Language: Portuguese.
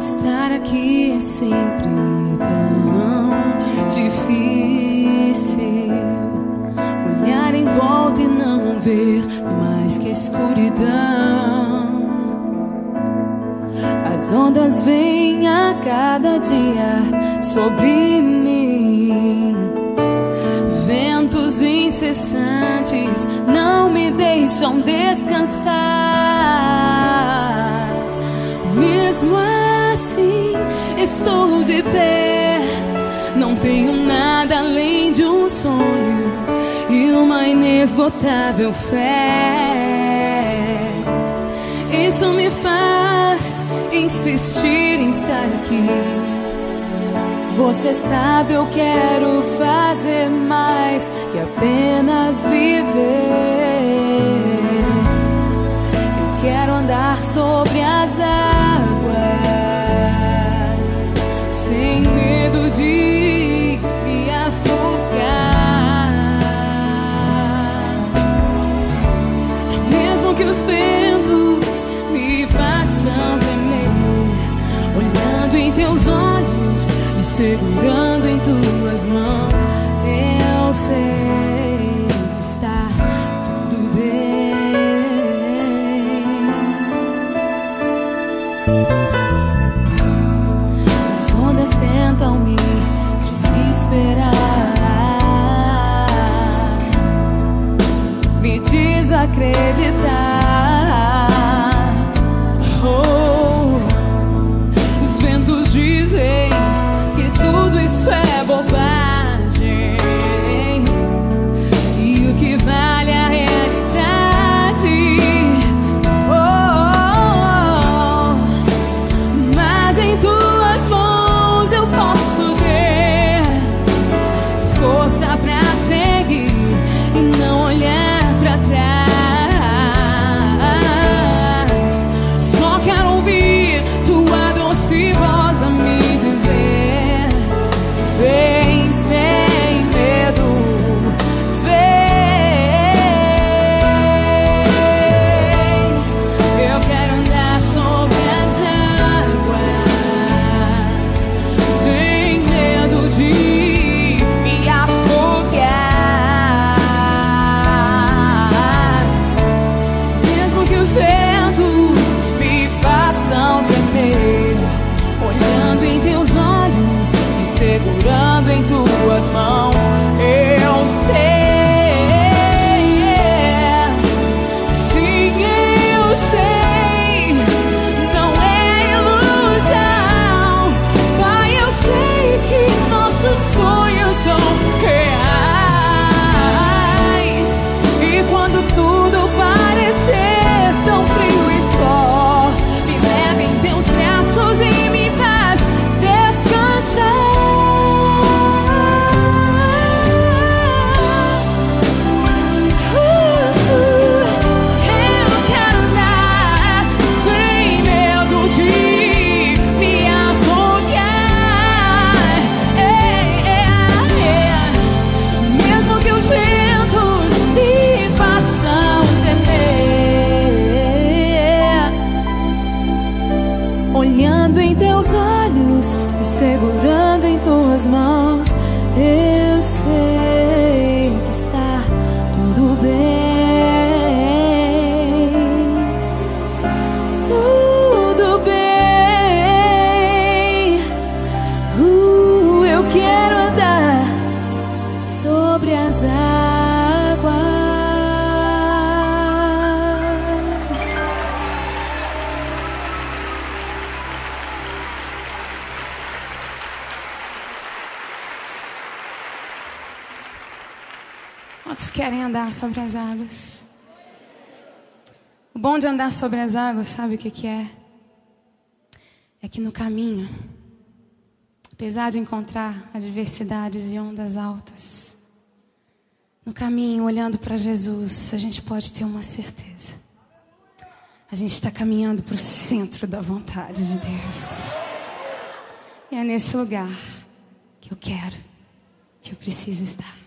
Estar aqui é sempre tão difícil. Olhar em volta e não ver mais que a escuridão. As ondas vêm a cada dia sobre mim. Ventos incessantes não me deixam descansar. Mesmo assim, estou de pé. Não tenho nada além de um sonho e uma inesgotável fé. Isso me faz insistir em estar aqui. Você sabe, eu quero fazer mais que apenas viver. Eu quero andar sobre as águas, sem medo de me afogar. Mesmo que os ventos me façam tremer, olhando em teus olhos e segurando em tuas mãos, eu sei que está tudo bem. As ondas tentam me desesperar, me desacreditar. Oh, os ventos dizem que tudo isso é bobagem, e o que vale é a realidade. Oh, mas em tuas mãos eu posso ter força pra seguir e não olhar pra trás. Só quero ouvir tua doce voz a me dizer: vem sem medo, vem. Eu quero andar sobre as águas, sem medo de me afogar. Mesmo que os ventos me façam tremer, olhando em teus olhos e segurando em tuas mãos, eu sei. Sim, eu sei, não é ilusão. Pai, eu sei que nossos sonhos são reais. E quando tudo parecer tão frio e só, me leva em teus braços e me faz descansar. Eu quero andar sem medo de me afogar. Mesmo que os ventos me façam tremer, olhando em teus olhos e segurando em tuas mãos, eu sei que está tudo bem. Tudo bem. Eu quero andar sobre as águas. Quantos querem andar sobre as águas? O bom de andar sobre as águas, sabe o que é? É que no caminho, apesar de encontrar adversidades e ondas altas, no caminho, olhando para Jesus, a gente pode ter uma certeza: a gente está caminhando para o centro da vontade de Deus. E é nesse lugar que eu quero, que eu preciso estar.